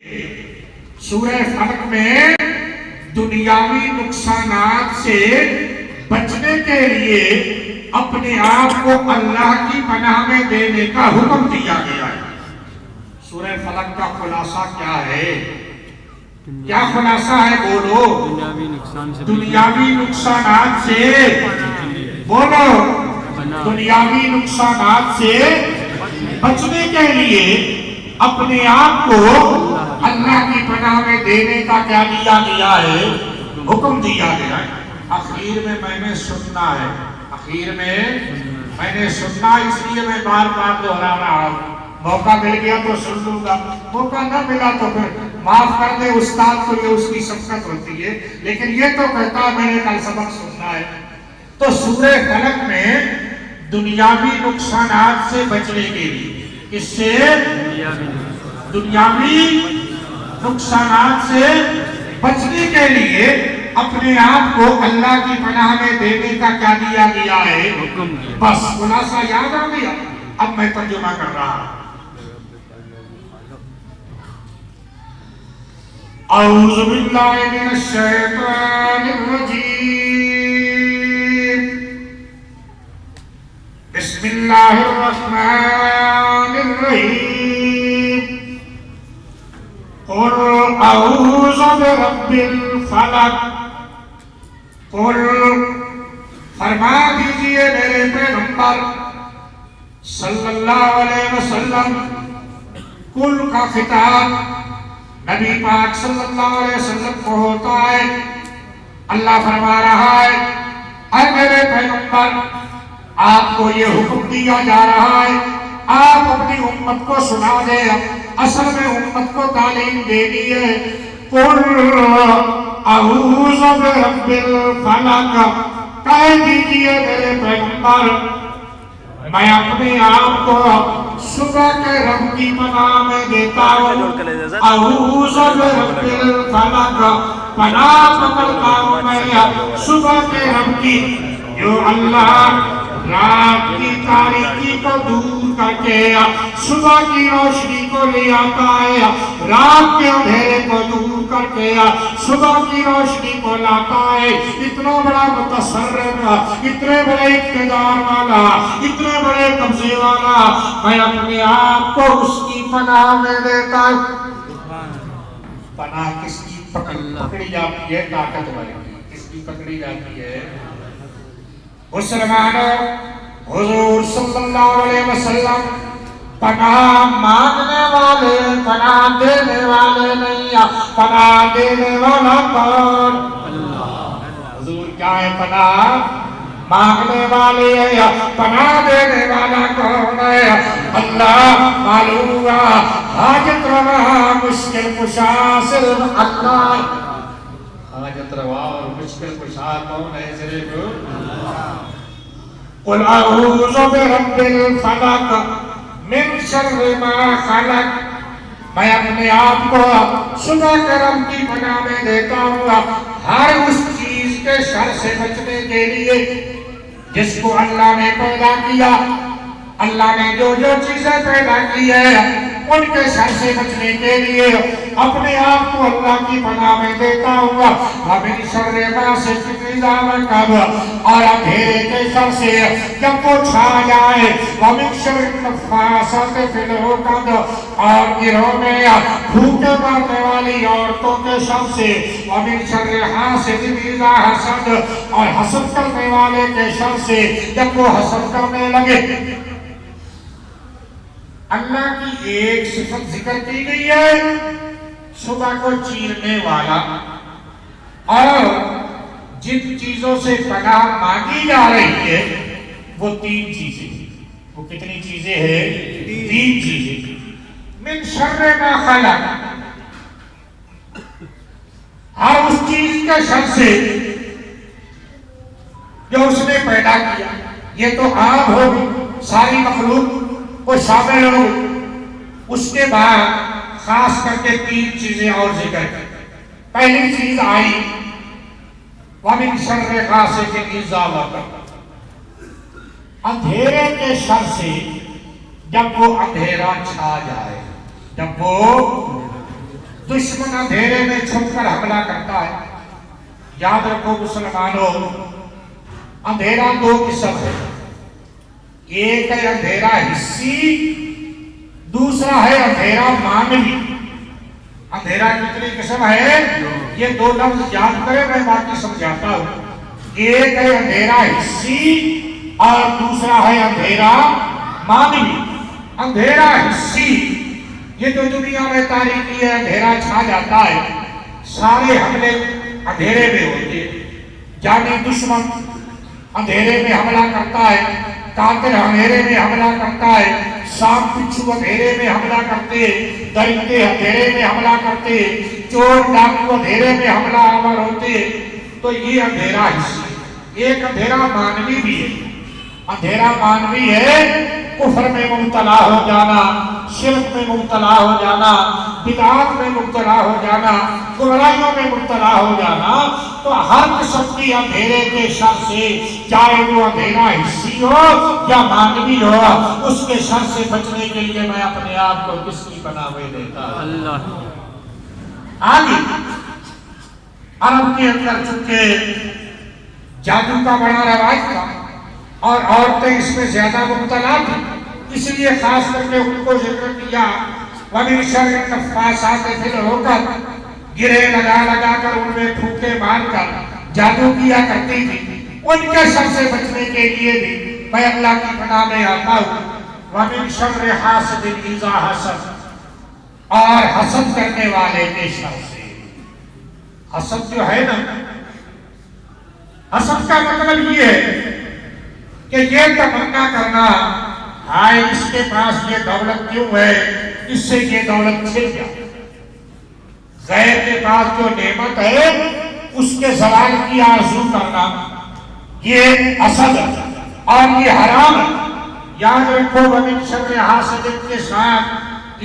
سورہ فلق میں دنیاوی نقصانات سے بچنے کے لیے اپنے آپ کو اللہ کی پناہ میں دینے کا حکم دیا گیا ہے۔ سورہ فلق کا خلاصہ کیا ہے؟ کیا خلاصہ ہے؟ بولو۔ دنیاوی نقصانات سے، بولو، دنیاوی نقصانات سے بچنے کے لیے اپنے آپ کو اللہ کی پناہ میں دینے کا کیا دیا گیا ہے؟ حکم دیا گیا ہے۔ آخر میں نے سننا ہے، آخر میں نے سننا، اس لیے میں بار بار دہرا رہا ہوں۔ موقع مل گیا تو سن لوں گا، موقع نہ ملا تو پھر معاف کر دے استاد کو، یہ اس کی شفقت ہوتی ہے، لیکن یہ تو کہتا میں نے کل سبق سننا ہے۔ تو سورہ فلق میں دنیاوی نقصانات سے بچنے کے لیے، اس سے دنیاوی نقصانات سے بچنے کے لیے اپنے آپ کو اللہ کی پناہ میں دینے کا کیا دیا گیا ہے؟ بس خلاصہ یاد آ گیا۔ اب میں ترجمہ کر رہا ہوں۔ اعوذ باللہ من الشیطان الرجیم، بسم اللہ الرحمن الرحیم، قل اعوذ برب الفلق، قل فرما دیجئے میرے پیغمبر صلی اللہ علیہ وسلم، کل کا خطاب نبی پاک صلی اللہ علیہ وسلم کو ہوتا ہے۔ اللہ فرما رہا ہے اے میرے پیغمبر، آپ کو یہ حکم دیا جا رہا ہے، آپ اپنی امت کو سنا دیں، اصل میں امت کو تعلیم دینی ہے۔ قل اعوذ برب الفلق، کہہ دیجئے میرے پیغمبر میں اپنے آپ کو صبح کے رب کی پناہ میں دیتا ہوں۔ اعوذ برب الفلق، پناہ پکڑتا ہوں میں صبح کے رب کی، جو اللہ رات کی تاریکی کو دور کر کے صبح کی روشنی کو لے آتا ہے، رات کے اندھیرے کو دور کر کے صبح کی روشنی کو لاتا ہے۔ اتنا بڑا متصرف، اتنے بڑے اقتدار والا، اتنے بڑے قبضے والا، میں اپنے آپ کو اس کی پناہ میں دیتا ہوں۔ پناہ کس کی پکڑی جاتی ہے؟ طاقتور کی۔ کس کی پکڑی جاتی ہے؟ مسلمانوں، حضور صلی اللہ علیہ وسلم پناہ مانگنے والے، پناہ دینے والے نہیں، پناہ دینے والا کون؟ حضور کیا ہے؟ پناہ مانگنے والے ہیں، پناہ دینے والا کون ہے؟ اللہ۔ معلوم ہوا حاجت روا مشکل کشا صرف اللہ۔ حاجت روا اور مشکل کشا کون ہے؟ صرف اللہ۔ قل اعوذ برب الفلق من شر ما خلق، میں اپنے آپ کو صبح کے رب کی پناہ میں دیتا ہوں ہر اس چیز کے شر سے بچنے کے لیے جس کو اللہ نے پیدا کیا۔ اللہ نے جو جو چیزیں پیدا کی ہے ان کے شر سے بچنے کے لیے اپنے آپ کو اللہ کی پناہ میں دیتا ہوں۔ وَمِن شَرِّ غَاسِقٍ إِذَا وَقَبَ، اور اندھیرے کے شر سے جب وہ چھا جائے۔ وَمِن شَرِّ النَّفَّاثَاتِ فِي الْعُقَدِ، اور گروہ میں پھوکے مارنے والی عورتوں کے شر سے۔ وَمِن شَرِّ حَاسِدٍ إِذَا حَسَدَ، اور حسد کرنے والے کے شر سے جب وہ حسد کرنے لگے۔ اللہ کی ایک صفت ذکر کی گئی ہے، صبح کو چیرنے والا، اور جن چیزوں سے پناہ مانگی جا رہی ہے وہ تین چیزیں۔ وہ کتنی چیزیں ہیں؟ تین چیزیں۔ من شر ما خلق، ہر اس چیز کے شر سے جو اس نے پیدا کیا۔ یہ تو عام ہوگی، ساری مخلوق وہ شامل ہو۔ اس کے بعد خاص کر کے تین چیزیں اور ذکر کی۔ پہلی چیز آئی وَمِن شَرِّ غَاسِقٍ إِذَا وَقَبَ، اندھیرے کے شر سے جب وہ اندھیرا چھا جائے، جب وہ دشمن اندھیرے میں چھپ کر حملہ کرتا ہے. یاد رکھو مسلمانوں، اندھیرا دو قسم ہے. ایک ہے اندھیرا حسی، دوسرا ہے اندھیرا معنوی. اندھیرا کتنی قسم ہے؟ یہ دو لفظ یاد کریں، میں باقی سمجھاتا ہوں. ایک ہے اندھیرا حسی اور دوسرا ہے اندھیرا معنوی. اندھیرا حسی یہ جو دنیا میں تاریکی ہے، اندھیرا چھا جاتا ہے، سارے حملے اندھیرے میں ہوتے ہیں. جانی دشمن اندھیرے میں حملہ کرتا ہے، قاتل اندھیرے میں حملہ کرتا ہے، سانپ بچھو اندھیرے میں حملہ کرتے، درندے اندھیرے میں حملہ کرتے، چور ڈاکو اندھیرے میں حملہ آور ہوتے. تو یہ اندھیرا حسی. ایک اندھیرا معنوی بھی ہے. اندھیرا معنوی ہے کفر میں مبتلا ہو جانا، شرک میں مبتلا ہو جانا، بدعات میں مبتلا ہو جانا، گمراہیوں میں مبتلا ہو جانا. تو ہر قسم کی اندھیرے کے شر سے، چاہے وہ اندھیرا حسی ہو یا معنوی ہو، اس کے شر سے بچنے کے لیے میں اپنے آپ کو کس کی پناہ میں دیتا ہوں؟ اللہ. آگے عرب کے اندر چونکہ جادو کا بڑا رواج تھا اور عورتیں اس میں زیادہ مبتلا تھیں، اس لیے خاص کر کے ان کو ذکر کیا. وَمِن شَرِّ النَّفَّاثَاتِ فِي الْعُقَدِ، گرے لگا لگا کر ان میں پھوکے مار کر جادو کیا کرتی تھی. ان کے شر سے بچنے کے لیے بھی میں اللہ کی پناہ میں آتا ہوں. وَمِن شَرِّ حَاسِدٍ إِذَا حَسَدَ، اور حسد کرنے والے کے شر سے. حسد جو ہے نا، حسد کا مطلب یہ ہے کہ یہ تمنا کرنا، ہائے اس کے پاس یہ دولت کیوں ہے، اس سے یہ دولت چھن جائے. غیر کے پاس جو نعمت ہے اس کے زوال کی آرزو کرنا، یہ حسد اور یہ حرام ہے. یاد رکھو وَمِن شَرِّ حَاسِدٍ کے ساتھ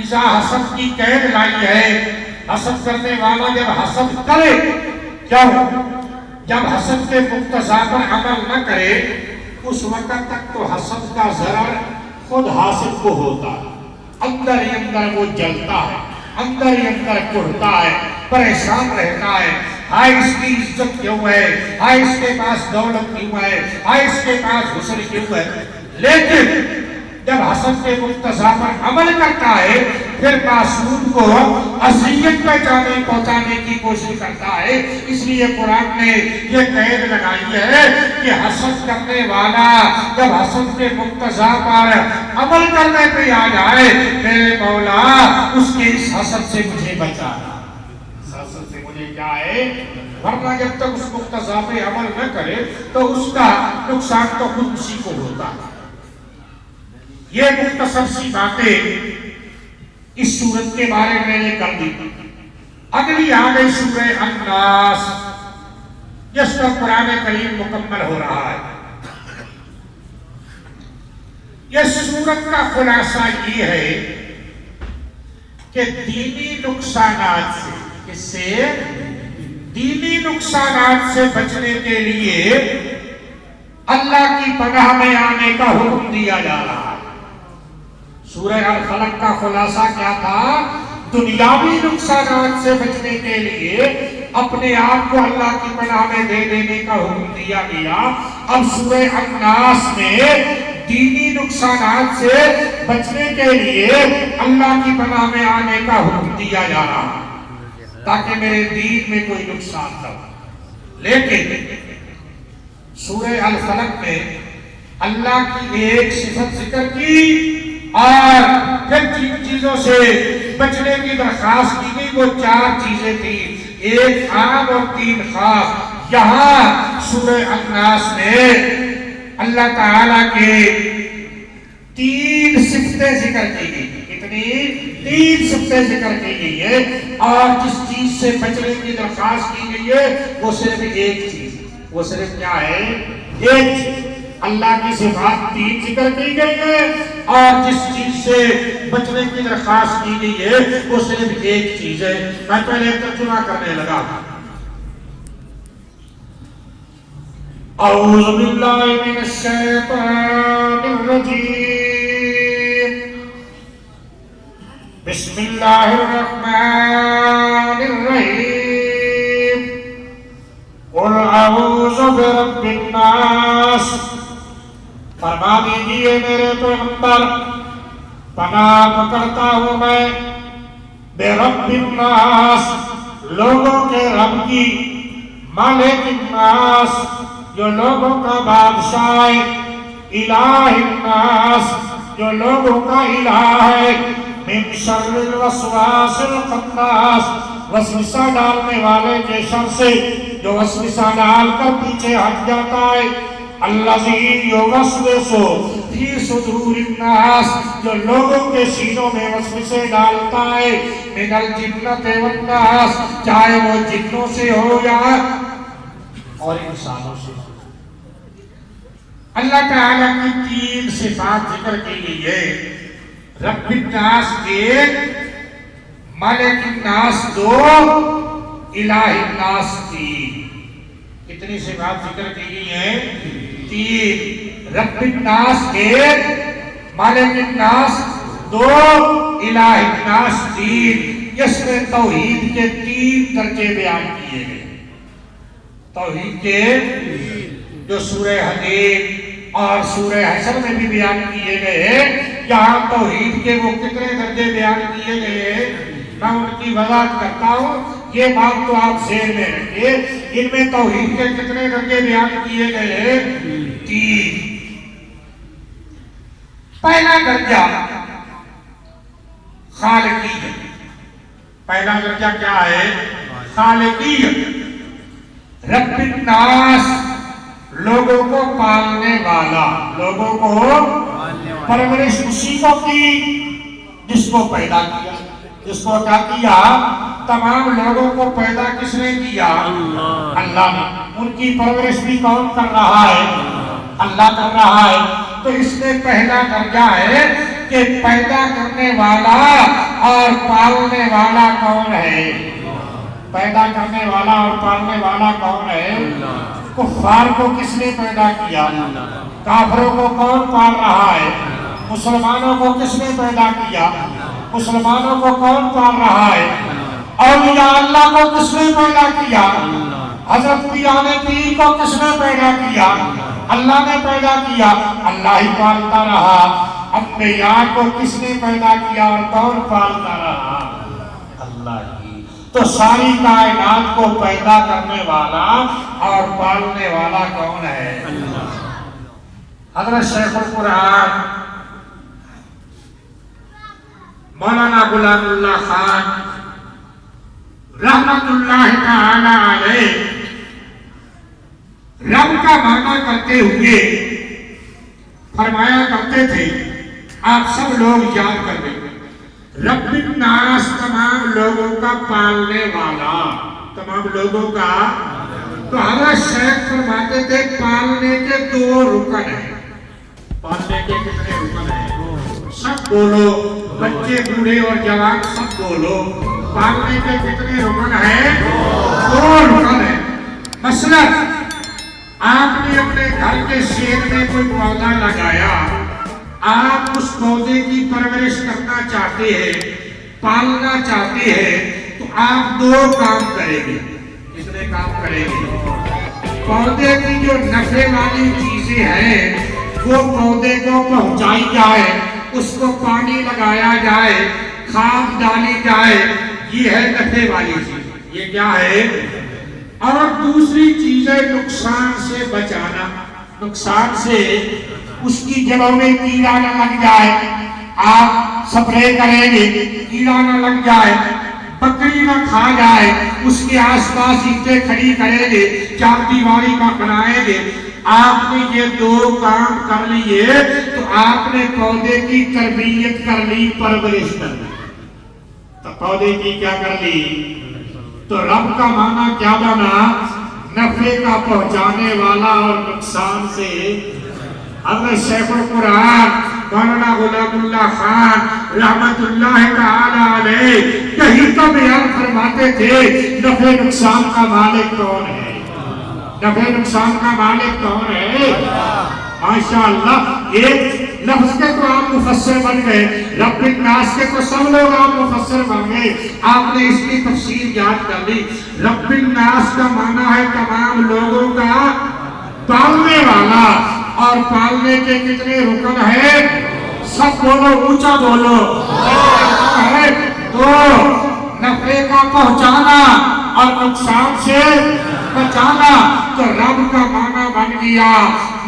اذا حسد کی قید لائی ہے. حسد کرنے والا جب حسد کرے، کیا ہو؟ جب حسد کے مقتضا پر عمل نہ کرے، اس وقت تک تو حسد کا ضرر خود حاسد کو ہوتا ہے. اندر ہی اندر وہ جلتا ہے، اندر ہی اندر کڑتا ہے، پریشان رہتا ہے. ہائے اس کی عزت کیوں ہے، ہائے اس کے پاس دولت کیوں ہے، ہائے اس کے پاس حسن کیوں ہے. لیکن جب حسد کے مقتضا پر عمل کرتا ہے، پھر معصوم کو اذیت پہنچانے کی کوشش کرتا ہے. اس لیے قرآن نے یہ قید لگائی ہے کہ حسد کرنے والا جب حسد کے مقتضا پر عمل کرنے پہ آ جائے، میرے مولا اس کے اس حسد سے مجھے بچانا، اس حسد سے مجھے کیا ہے. ورنہ جب تک اس مقتضا پہ عمل نہ کرے تو اس کا نقصان تو خود اسی کو ہوتا ہے. یہ مختصر سی باتیں اس سورت کے بارے میں نے کر دی. اگلی آ گئی سورہ الناس، جس کا قرآن کریم مکمل ہو رہا ہے. یہ سورت کا خلاصہ یہ ہے کہ دینی نقصانات سے، اس سے دینی نقصانات سے بچنے کے لیے اللہ کی پناہ میں آنے کا حکم دیا جا رہا ہے. سورہ الفلق کا خلاصہ کیا تھا؟ دنیاوی نقصانات سے بچنے کے لیے اپنے آپ کو اللہ کی پناہ میں دے دینے کا حکم دیا گیا. اب سورہ الناس میں دینی نقصانات سے بچنے کے لیے اللہ کی پناہ میں آنے کا حکم دیا جا رہا ہے تاکہ میرے دین میں کوئی نقصان نہ ہو. لیکن سورہ الفلق میں اللہ کی ایک صفت ذکر کی اور پھر جن چیزوں سے بچنے کی درخواست کی گئی وہ 4 چیزیں تھیں، 1 عام اور 3 خاص. یہاں سورہ الناس میں اللہ تعالیٰ کے 3 صفتیں ذکر کی گئی. کتنی؟ 3 صفتیں ذکر کی گئی ہے. اور جس چیز سے بچنے کی درخواست کی گئی ہے وہ صرف ایک چیز، وہ صرف کیا ہے؟ ایک چیز. اللہ کی صفات 3 ذکر کی گئی ہے اور جس چیز سے بچنے کی درخواست کی گئی ہے وہ صرف ایک چیز ہے. میں پہلے ترجمہ کرنے لگا. اعوذ باللہ من الشیطان الرجیم، بسم اللہ الرحمن پیغمبر پناہ پکڑتا ہوں میں بے رب الناس لوگوں کے رب کی، مالک الناس جو لوگوں کا بادشاہ ہے، الہ الناس جو لوگوں کا الہ ہے، من شر الوسواس الخناس وسوسہ ڈالنے والے کے شر سے جو وسوسہ ڈال کر پیچھے ہٹ جاتا ہے، الذی یوسوس فی صدور الناس جو لوگوں کے سینوں میں وسوسے ڈالتا ہے، من الجنۃ والناس چاہے وہ جنوں سے ہو یا اور انسانوں سے۔ اللہ تعالیٰ کی تین صفات ذکر کی گئی ہے، رب الناس ایک، مالک الناس دو، الہ الناس تین۔ کتنی صفات ذکر کی گئی ہیں؟ تین۔ رب الناس ایک، مالک الناس دو، الہ الناس تین۔ اس میں توحید کے تین درجے بیان کیے گئے۔ توحید کے جو سورہ حدید اور سورہ حشر میں بھی بیان کیے گئے ہیں، یہاں توحید کے وہ کتنے درجے بیان کیے گئے ہیں میں ان کی وضاحت کرتا ہوں، یہ بات تو آپ ذہن میں رکھیے۔ ان میں توحید کے کتنے درجے بیان کیے گئے ہیں؟ تین۔ پہلا درجہ خالقیت۔ پہلا درجہ کیا ہے؟ خالقیت۔ رب الناس لوگوں کو پالنے والا، لوگوں کو پرورش اسی کو کی جس کو پیدا کیا۔ جس کو کیا کیا؟ تمام لوگوں کو پیدا کس نے کیا؟ اللہ نے۔ ان کی پرورش بھی کون کر رہا ہے؟ اللہ کر رہا ہے۔ تو اس میں پہلا درجہ ہے کہ پیدا کرنے والا اور پالنے والا کون ہے؟ پیدا کرنے والا اور پالنے والا کون ہے؟ کفار کو کس نے پیدا کیا؟ کافروں کو کون پال رہا ہے؟ مسلمانوں کو کس نے پیدا کیا؟ مسلمانوں کو کون پال رہا ہے؟ اولیاء اللہ کو کس نے پیدا کیا؟ حضرت پیران پیر کو کس نے پیدا کیا؟ اللہ نے پیدا کیا، اللہ ہی پالتا رہا۔ انبیاء کو کس نے پیدا کیا اور کون پالتا رہا؟ اللہ ہی۔ تو ساری کائنات کو پیدا کرنے والا اور پالنے والا کون ہے؟ حضرت شیخ القرآن مولانا غلام اللہ خان رحمت اللہ تعالی علیہ رب کا معنی کرتے ہوئے فرمایا کرتے تھے، آپ سب لوگ یاد کر لیں، رب الناس تمام لوگوں کا پالنے والا، تمام لوگوں کا۔ تو حضرت شیخ فرماتے تھے پالنے کے دو رکن ہیں۔ پالنے کے کتنے رکن ہیں؟ سب بولو، بچے بوڑھے اور جوان سب بولو، پالنے کے کتنے رکن ہیں؟ دو رکن ہیں۔ مثلا آپ نے اپنے گھر کے شیڈ میں کوئی پودا لگایا، آپ اس پودے کی پرورش کرنا چاہتے ہیں، پالنا چاہتے ہیں، تو آپ دو کام کریں گے۔ کتنے کام کریں گے؟ پودے کی جو نفع والی چیزیں ہیں وہ پودے کو پہنچائی جائے، اس کو پانی لگایا جائے، کھاد ڈالی جائے، یہ ہے نفع والی چیز۔ یہ کیا ہے؟ اور دوسری چیز ہے نقصان سے بچانا، نقصان سے اس کی جڑوں میں کیڑا نہ لگ جائے، آپ سپرے کریں گے کیڑا نہ لگ جائے، بکری نہ کھا جائے، اس کے آس پاس اینٹیں کھڑی کریں گے، چار دیواری کا بنائیں گے۔ آپ نے یہ دو کام کر لیے تو آپ نے پودے کی تربیت کر لی، پرورش کر لی۔ تو پودے کی کیا کر لی؟ تو رب کا معنی کیا بنا؟ نفع کا پہنچانے والا اور نقصان سے۔ حضرت شیخ القرآن مولانا غلام اللہ خان رحمت اللہ تعالی علیہ یہی تو بیان فرماتے تھے، نفع نقصان کا مالک کون ہے؟ نفع نقصان کا مالک کون ہے؟ ماشاءاللہ، ایک لفظ کے تو آپ مفسر بن گئے، رب الناس کے تو سب لوگ آپ مفسر بن گئے، آپ نے اس کی تفسیر یاد کر لی۔ رب الناس کا معنی ہے تمام لوگوں کا پالنے والا، اور پالنے کے کتنے رکن ہیں؟ سب بولو، اونچا بولو۔ ہے تو نفع کا پہنچانا اور نقصان سے بچانا، تو رب کا معنی بن گیا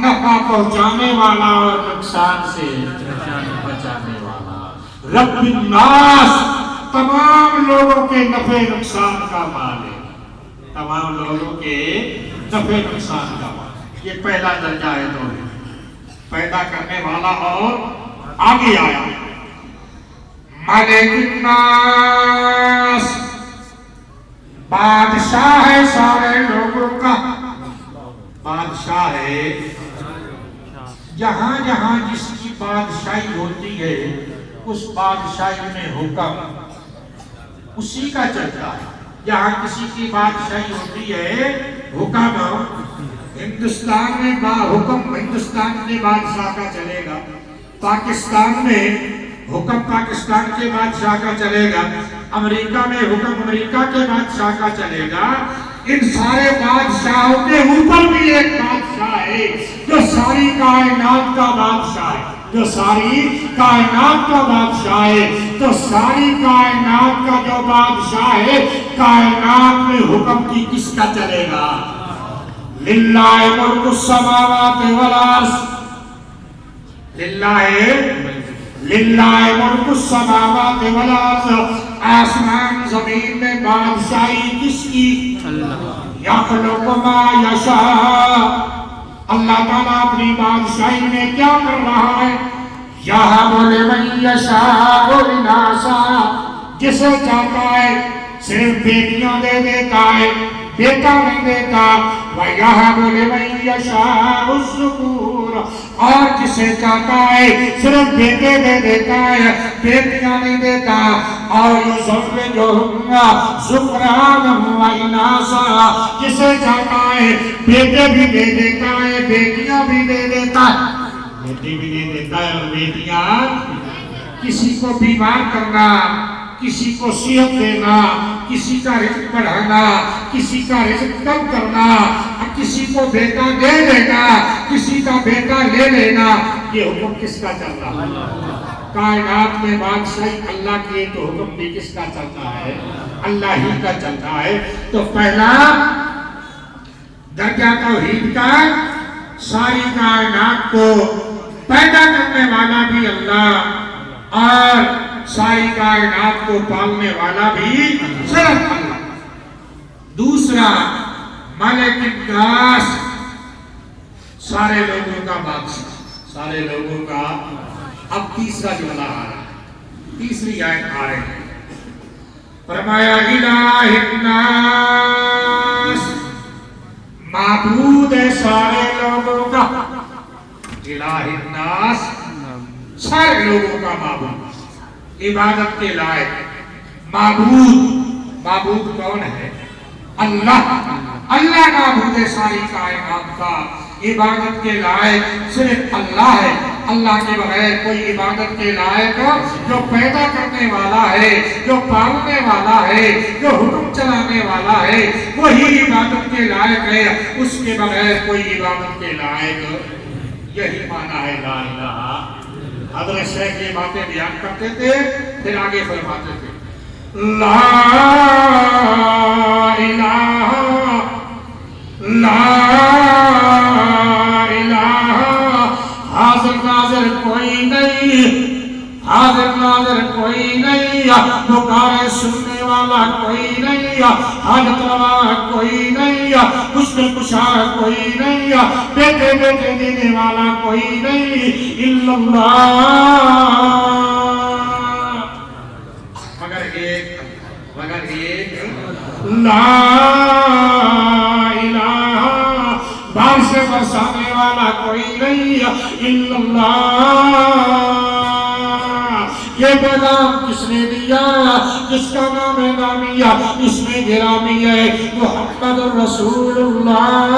نفع پہنچانے والا اور نقصان سے بچانے والا۔ رب الناس تمام لوگوں کے نفع نقصان کا مالک، تمام لوگوں کے نفع نقصان کا مالک۔ یہ پہلا درجہ ہے توحید، پیدا کرنے والا اور آگے آیا مالک الناس، بادشاہ ہے سارے لوگوں کا، بادشاہ ہے جہاں جہاں جس کی بادشاہی ہوتی ہے اس بادشاہی میں حکم اسی کا چلتا ہے۔ جہاں کسی کی بادشاہی ہوتی ہے حکم ہندوستان میں حکم ہندوستان کے بادشاہ کا چلے گا، پاکستان میں حکم پاکستان کے بادشاہ کا چلے گا، امریکہ میں حکم امریکہ کے بادشاہ کا چلے گا۔ ان سارے بادشاہوں کے اوپر بھی ایک بادشاہ ہے جو ساری کائنات کا بادشاہ ہے، جو ساری کائنات کا بادشاہ ہے۔ تو ساری کائنات کا جو بادشاہ ہے، کائنات میں حکم کی کس کا چلے گا؟ للہ ملک السماوات والارض، للہ ملک السماوات والارض، آسمان زمین میں بادشاہی کس کی؟ یخلق ما یشاء، اللہ تعالیٰ اپنی بادشاہی میں کیا کر رہا ہے؟ یہب لمن یشاء اناسا، جسے چاہتا ہے صرف بیٹیاں دے دیتا ہے، بیٹا نہیں دیتا۔ وَيَهَبُ لِمَن يَشَاءُ الذُّكُورَ، اور جسے چاہتا ہے صرف بیٹے دے دیتا ہے، بیٹیاں نہیں دیتا۔ اور يُزَوِّجُهُمْ ذُكْرَانًا وَإِنَاثًا، جسے چاہتا ہے بیٹے بھی دے دیتا ہے، بیٹیاں بھی دے دیتا ہے، بیٹی بھی دے دیتا ہے اور بیٹیاں۔ کسی کو بیمار کرنا، کسی کو صحت دینا، کسی کا رزق بڑھانا، کسی کا رزق کم کرنا، کسی کو بیٹا دے دینا، کسی کا بیٹا لے لینا، یہ حکم کس کا چل رہا ہے؟ کائنات میں بادشاہی اللہ کی ہے، تو حکم بھی کس کا چلتا ہے؟ اللہ ہی کا چلتا ہے۔ تو پہلا درجہ توحید کا، ساری کائنات کو پیدا کرنے والا بھی اللہ اور ساری کائنات کو پالنے والا بھی صرف اللہ۔ دوسرا مالک الناس، سارے لوگوں کا بادشاہ، سارے لوگوں کا۔ اب تیسرا جملہ آ رہا ہے، تیسری آیت آ رہی ہے، فرمایا الہ الناس، معبود ہے سارے لوگوں کا، الہ الناس سارے لوگوں کا معبود، عبادت کے لائق معبود۔ معبود کون ہے؟ اللہ، اللہ معبود ہے ساری کائنات کا، عبادت کے لائق صرف اللہ ہے۔ اللہ کے بغیر کوئی عبادت کے لائق جو پیدا کرنے والا ہے، جو پالنے والا ہے، جو حکم چلانے والا ہے، وہی عبادت کے لائق ہے، اس کے بغیر کوئی عبادت کے لائق۔ یہی معنی ہے لا الہ۔ حضرت شیخ یہ باتیں بیان کرتے تھے، پھر آگے فرماتے تھے لا الہ لا الہ، حاضر ناظر کوئی نہیں، حاضر ناظر کوئی نہیں، پکارے سننے والا کوئی نہیں، حاجت روا کوئی نہیں، مشکل کشا کوئی نہیں، بیٹے بیٹے دینے والا کوئی نہیں، الا اللہ، مگر ایک لا الہ، بارش برسانے والا کوئی نہیں، الا اللہ۔ یہ پیغام کس نے دیا؟ جس کا نام نامیہ اس میں گرامی ہے، محمد رسول اللہ۔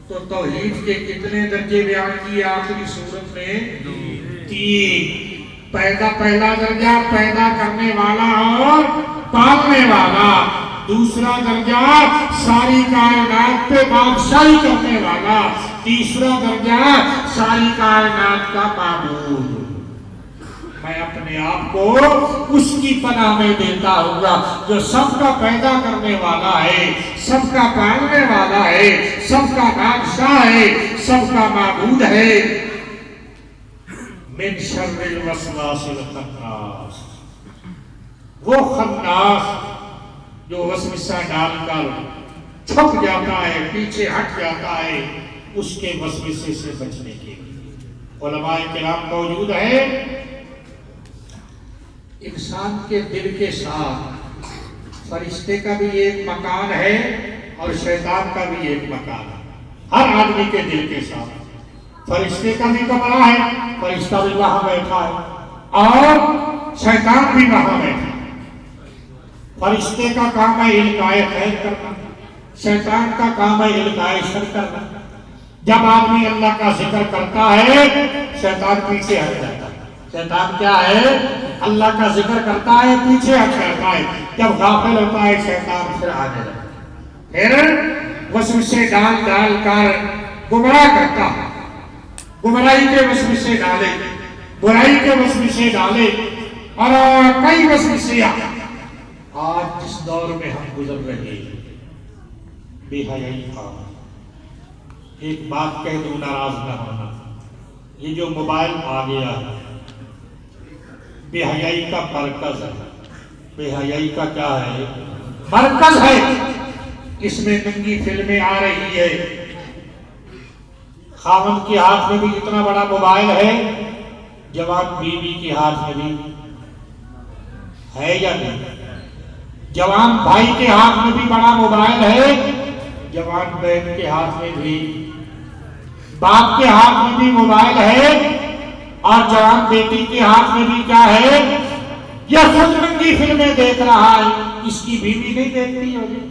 تو توحید کے کتنے درجے بیان کیے آخری صورت میں؟ تین۔ پہلا درجہ پیدا کرنے والا اور پالنے والا، دوسرا درجہ ساری کائنات پہ بادشاہی کرنے والا، تیسرا درجہ ساری کائنات کا معبود۔ میں اپنے آپ کو اس کی پناہ میں دیتا ہوں گا جو سب کا پیدا کرنے والا ہے، سب کا پالنے والا ہے، سب کا بادشاہ ہے، سب کا معبود ہے۔ من شر الوسواس الخناس، وہ خناس جو وسوسہ ڈال کر چھپ جاتا ہے، پیچھے ہٹ جاتا ہے، اس کے وسوسے سے بچنے کے لیے علماء کرام موجود ہے۔ انسان کے دل کے ساتھ فرشتے کا بھی ایک مکان ہے اور شیطان کا بھی ایک مکان ہے۔ ہر آدمی کے دل کے ساتھ فرشتے کا بھی کمرہ ہے، فرشتہ بھی وہاں بیٹھا ہے اور شیطان بھی وہاں بیٹھا ہے۔ فرشتے کا کام ہے القائے خیر کرنا، شیطان کا کام ہے القائے شر کرنا۔ جب آدمی اللہ کا ذکر کرتا ہے شیطان پیچھے ہٹ جاتا ہے۔ شیطان کیا ہے؟ اللہ کا ذکر کرتا ہے پیچھے ہٹ جاتا ہے۔ جب غافل ہوتا ہے شیطان پھر آنے لگتا ہے، پھر وسوسے ڈال ڈال کر گمراہ کرتا ہے، گمراہی کے وسوسے ڈالے، برائی کے وسوسے ڈالے اور کئی وسوسے۔ آج جس دور میں ہم گزر رہے ہیں بے حیائی کا، ایک بات کہہ دوں ناراض نہ ہونا، یہ جو موبائل آ گیا ہے بے حیائی کا مرکز ہے۔ بے حیائی کا کیا ہے؟ مرکز ہے۔ اس میں ننگی فلمیں آ رہی ہے، خاوند کے ہاتھ میں بھی اتنا بڑا موبائل ہے، جوان بیوی کے ہاتھ میں بھی ہے یا نہیں؟ جوان بھائی کے ہاتھ میں بھی بڑا موبائل ہے، جوان بہن کے ہاتھ میں بھی، باپ کے ہاتھ میں بھی موبائل ہے اور جوان بیٹی کے ہاتھ میں بھی کیا ہے؟ یہ خود ننگی فلمیں دیکھ رہا ہے، اس کی بیوی نہیں دیکھتی ہوگی،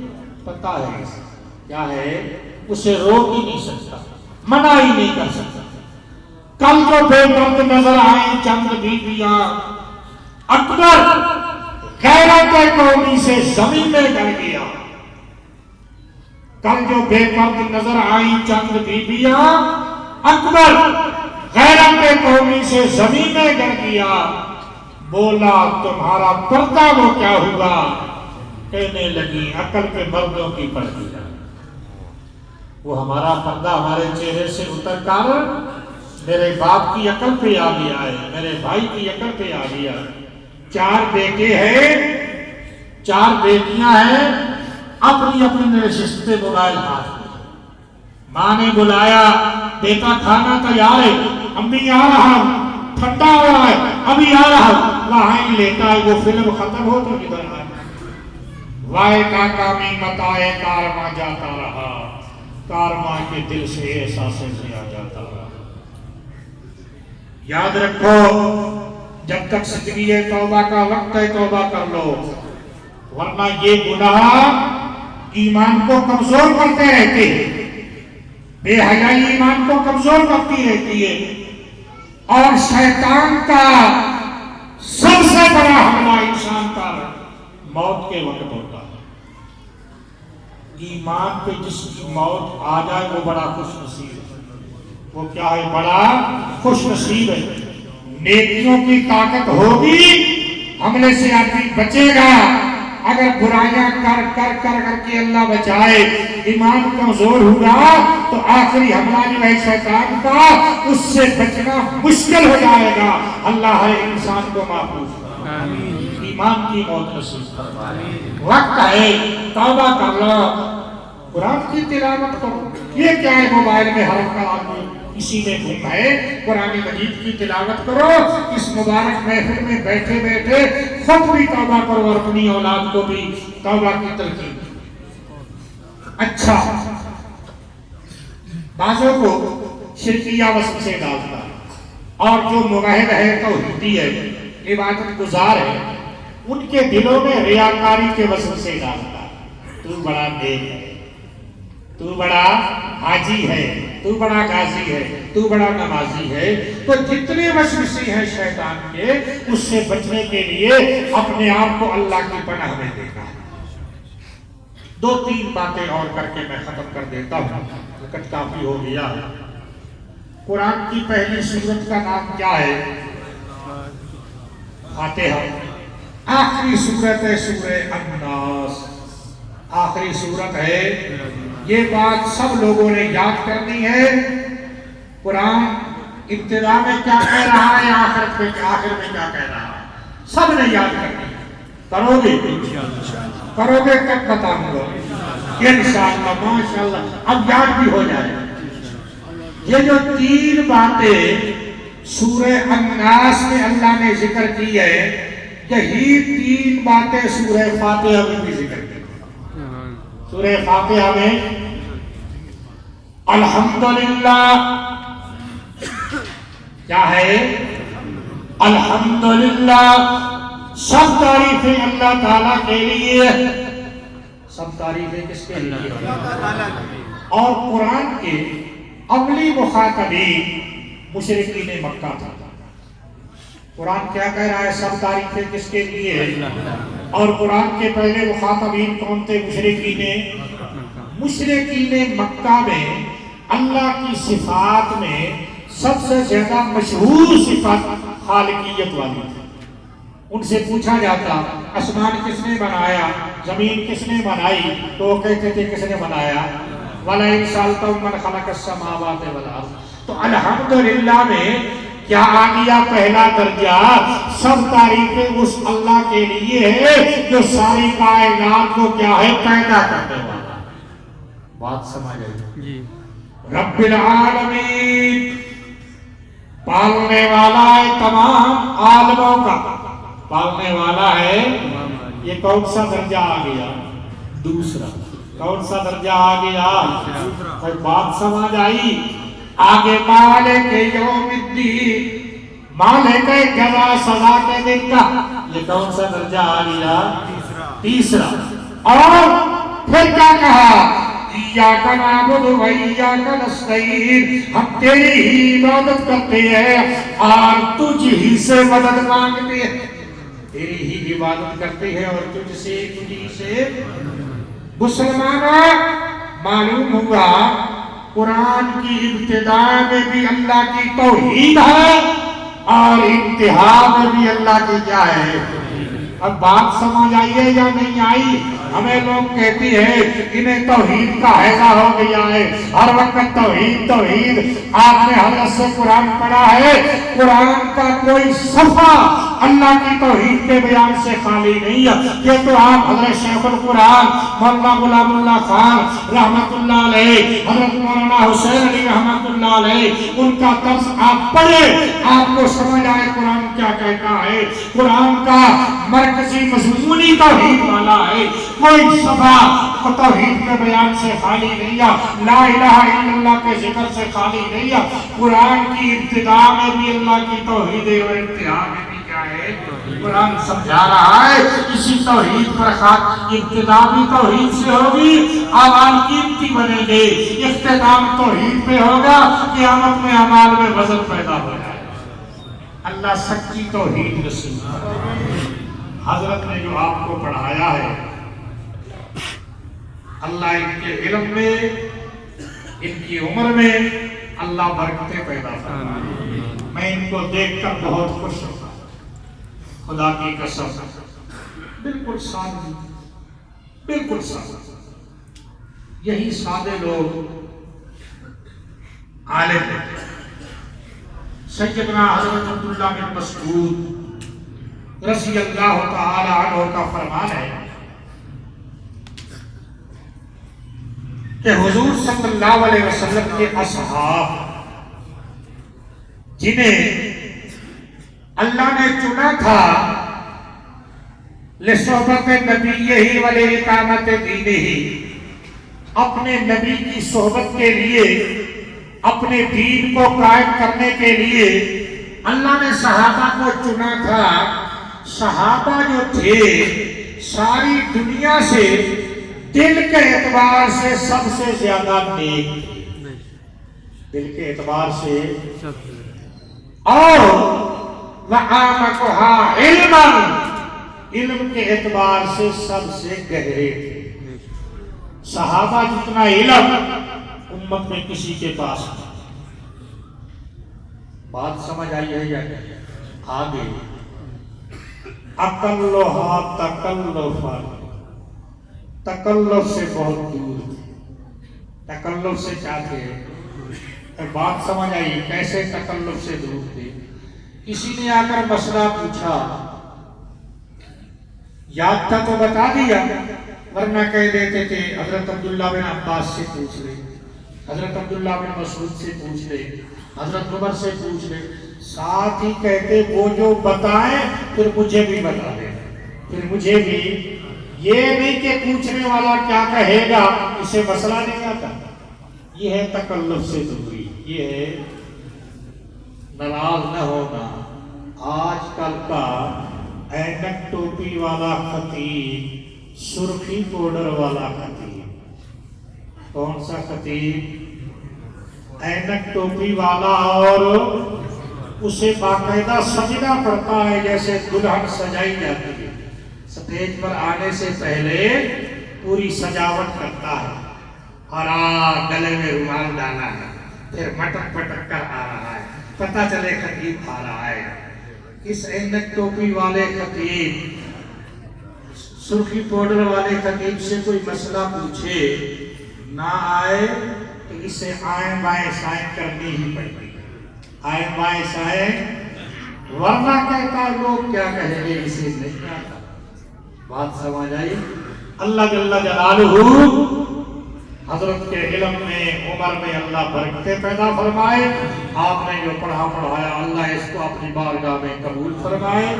پتہ ہے کیا ہے؟ اسے روک ہی نہیں سکتا، منع ہی نہیں کر سکتا۔ کل جو بے مرد نظر آئیں چند بیویاں، اکبر غیرت قومی سے زمین میں گڑ گیا۔ کل جو بے مرد نظر آئیں چند بیویاں، اکبر غیرت قومی سے زمین میں گڑ گیا۔ بولا تمہارا پردہ وہ کیا ہوا؟ کہنے لگی عقل پہ مردوں کی پڑ گیا۔ وہ ہمارا پردہ ہمارے چہرے سے اتر کر میرے باپ کی عقل پہ آ گیا ہے، میرے بھائی کی عقل پہ آ گیا۔ 4 بیٹے ہیں، 4 بیٹیاں ہیں، اپنی اپنی نشست پہ موبائل ہاتھ میں۔ ماں نے بلایا، بیٹا کھانا تیار ہے، امی آ رہا ہوں، ٹھنڈا ہو رہا ہے، ابھی آ رہا ہوں، وہاں ہی لیٹا ہے۔ وہ فلم ختم ہو تو ادھر آئے، وائے ناکامی متائے کارواں جاتا رہا، کارواں کے دل سے احساسیں سے آ جاتا رہا۔ یاد رکھو جب تک زندگی توبہ کا وقت ہے توبہ کر لو، ورنہ یہ گناہ ایمان کو کمزور کرتے رہتے ہیں۔ بے حیائی ایمان کو کمزور کرتی رہتی ہے اور شیطان کا سب سے بڑا حملہ انسان پر موت کے وقت ہوتا ہے۔ ایمان پہ جس کی موت آ جائے وہ بڑا خوش نصیب ہے۔ وہ کیا ہے؟ بڑا خوش نصیب ہے۔ نیکیوں کی طاقت ہوگی، حملے سے آدمی بچے گا۔ اگر برائیاں کر کر کر کر کے اللہ بچائے، ایمان کمزور ہوگا تو آخری حملہ جو ہے شیطان کا، اس سے بچنا مشکل ہو جائے گا۔ اللہ ہے انسان کو محفوظ، ایمان کی موت نصیب فرمائے۔ وقت ہے توبہ کر لو، قرآن کی تلاوت کرو۔ یہ کیا ہے موبائل میں ہر وقت آدمی اسی میں گھوم ہے؟ قرآن مجید کی تلاوت کرو، اس مبارک محفل میں بیٹھے بیٹھے خود بھی توبہ کرو اور اپنی اولاد کو بھی توبہ کی تلقین۔ اچھا، بعضوں کو شرکیہ وسوسے ڈالتا ہے اور جو موحد ہے توحیدی ہے، عبادت گزار ہے، ان کے دلوں میں ریاکاری کے وسوسے ڈالتا ہے۔ تو بڑا نیک ہے، تو بڑا حاجی ہے، تو بڑا غازی ہے، تو بڑا نمازی ہے۔ تو جتنے وسوسے ہیں شیطان کے، اس سے بچنے کے لیے اپنے آپ کو اللہ کی پناہ میں دینا ہے۔ دو تین باتیں اور کر کے میں ختم کر دیتا ہوں، وقت کافی ہو گیا۔ قرآن کی پہلی سورت کا نام کیا ہے؟ فاتحہ۔ آخری سورت ہے سورہ الناس، آخری سورت ہے۔ یہ بات سب لوگوں نے یاد کرنی ہے۔ قرآن ابتدا میں کیا کہہ رہا ہے، آخر میں کیا کہہ رہا ہے، سب نے یاد کرنی ہے۔ کرو گے؟ کرو گے کب بتاؤں گا؟ انشاءاللہ، ماشاءاللہ، اب یاد بھی ہو جائے۔ یہ جو تین باتیں سورہ الناس میں اللہ نے ذکر کی ہے، یہی تین باتیں سورہ فاتحہ میں بھی ذکر کی۔ سورہ فاتحہ میں الحمدللہ کیا ہے؟ الحمدللہ، سب تعریفیں اللہ تعالیٰ کے لیے۔ سب تعریفیں کس کے لیے؟ اور قرآن کے اولی مخاطبین مشرکین مکہ تھا۔ قرآن کیا کہہ رہا ہے؟ سب تعریفیں کس کے لیے؟ اور قرآن کے پہلے مخاطبین کون تھے؟ مشرکین مکہ میں اللہ کی صفات میں سب سے زیادہ مشہور صفت خالقیت والی تھی۔ ان سے پوچھا جاتا آسمان کس نے بنایا، زمین کس نے بنائی، تو وہ کہتے تھے کس نے بنایا؟ وَلَئِن سَأَلْتَهُم مَّنْ خَلَقَ السَّمَاوَاتِ وَالْأَرْضَ۔ تو الحمدللہ میں کیا آ گیا؟ پہلا درجہ، سب تعریفیں اس اللہ کے لیے ہے جو ساری کائنات کو کیا ہے؟ پیدا کرنے والا۔ بات سمجھ آئی؟ رب العالمین، پالنے والا ہے تمام عالموں کا، پالنے والا ہے۔ یہ کون سا درجہ آ گیا؟ دوسرا۔ کون سا درجہ آ گیا؟ کوئی بات سمجھ آئی؟ آگے مالک یوم الدین، مالک جزا سزا کے دن کا، یہ کون سا درجہ آ گیا؟ تیسرا۔ اور پھر کیا کہا؟ ایاک نعبد و ایاک نستعین، ہم تیری ہی عبادت کرتے ہیں اور تجھ ہی سے مدد مانگتے ہیں، تیری ہی عبادت کرتے ہیں اور تجھ سے۔ مسلمانوں، معلوم ہوا قرآن کی ابتدا میں بھی اللہ کی توحید ہے اور انتہا میں بھی اللہ کی کیا ہے؟ اب بات سمجھ آئی ہے یا نہیں آئی؟ ہمیں لوگ کہتی ہے انہیں توحید کا حیضہ ہو گیا ہے، ہر وقت توحید توحید۔ آپ نے حضرت سے قرآن پڑھا ہے، قرآن کا کوئی صفحہ اللہ کی توحید کے بیان سے خالی نہیں ہے۔ یہ تو آپ حضرت شیخ القرآن مولانا غلام اللہ خان رحمت اللہ علیہ، حضرت مولانا حسین علی رحمت اللہ علیہ، ان کا درس آپ پڑھیں، آپ کو سمجھ آئے قرآن کیا کہتا ہے۔ قرآن کا مرکزی مضمونی توحید والا ہے، کوئی صفحہ توحید کے بیان سے خالی نہیں ہے، لا الہ الا اللہ کے ذکر سے خالی نہیں ہے۔ قرآن کی ابتدا میں بھی اللہ کی توحید ہے اور انتہا میں بھی کیا ہے؟ قرآن سمجھا رہا ہے اسی توحید پر خاک، ابتدا بھی توحید سے ہوگی، اعمال قیمتی بنے گے، اختتام توحید پہ ہوگا، قیامت میں اعمال میں وزن پیدا ہو جائے۔ اللہ سچی توحید نصیب کرے۔ حضرت نے جو آپ کو پڑھایا ہے، اللہ ان کے علم میں، ان کی عمر میں اللہ برکتیں پیدا فرمائے۔ میں ان کو دیکھ کر بہت خوش ہوتا ہوں، خدا کی قسم، بالکل سادہ، بالکل سادہ۔ یہی سادے لوگ عالم ہیں۔ سیدنا حضرت عبداللہ بن مسعود رضی اللہ تعالی عنہ کا فرمان ہے کہ حضور صلی اللہ علیہ وسلم کے اصحاب جنہیں اللہ نے چنا تھا لصحبت نبیہ ولإقامت دینہ، اپنے نبی کی صحبت کے لیے، اپنے دین کو قائم کرنے کے لیے اللہ نے صحابہ کو چنا تھا۔ صحابہ جو تھے ساری دنیا سے دل کے اعتبار سے سب سے زیادہ نیک، دل کے اعتبار سے، اور وَعَامَقُهَا عِلْمًا، علم کے اعتبار سے سب سے گہرے تھے۔ صحابہ جتنا علم امت میں کسی کے پاس نہیں۔ بات سمجھ آئی ہے یا نہیں؟ آگے اقلھا تکلفا، تکلف سے بہت دور، تکلف سے کیا تھے؟ بات سمجھ آئی کیسے تکلف سے دور تھے؟ کسی نے آ کر مسئلہ پوچھا، یاد تھا تو بتا دیا، ورنہ کہہ دیتے تھے حضرت عبداللہ بن عباس سے پوچھ لے، حضرت عبداللہ بن مسعود سے پوچھ لے، حضرت عمر سے پوچھ لے، ساتھ ہی کہتے وہ جو بتائیں پھر مجھے بھی بتا دیں، پھر مجھے بھی، یہ نہیں کہ پوچھنے والا کیا کہے گا اسے مسئلہ نہیں آتا۔ یہ ہے تکلف سے دوری، یہ ہے ناراض نہ ہونا۔ آج کل کا اینک ٹوپی والا خطیب، سرخی پاؤڈر والا خطیب، کون سا خطیب؟ اینک ٹوپی والا، اور اسے باقاعدہ سجنا پڑتا ہے جیسے دلہن سجائی جاتی ہے، سٹیج پر آنے سے پہلے پوری سجاوٹ کرتا ہے، اور گلے میں رومال ڈالا ہے، پھر مٹک پٹک کر آ رہا ہے، پتہ چلے خطیب آ رہا ہے۔ اس اینک ٹوپی والے خطیب، سرخی پاؤڈر والے خطیب سے کوئی مسئلہ پوچھے نہ آئے تو اسے آئیں بائیں سائیں کرنی ہی پڑتی، آئیں بائیں سائیں، ورنہ کہتا لوگ کیا کہیں گے اسے نہیں آتا۔ بات سمجھ آئی؟ اللہ جل جلالہ حضرت کے علم میں، عمر میں اللہ برکتیں پیدا فرمائے، آپ نے جو پڑھا پڑھایا اللہ اس کو اپنی بارگاہ میں قبول فرمائے،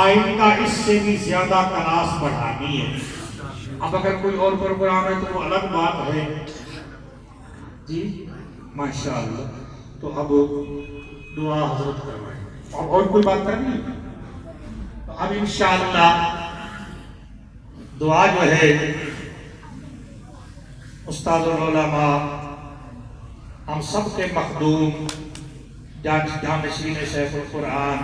آئندہ اس سے بھی زیادہ کلاس بڑھانی ہے۔ اب اگر کوئی اور پروگرام ہے تو وہ الگ بات ہے جی، ماشاءاللہ، تو اب دعا حضرت کروائیں، اب اور کوئی بات کرنی ہے تو اب انشاءاللہ دعا جو ہے استاد العلماء، ہم سب کے مخدوم، جانشین شیخ القرآن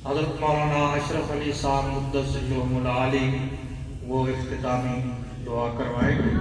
حضرت مولانا اشرف علی صاحب مقدس سرہم العالی، وہ اختتامی دعا کروائیں گے۔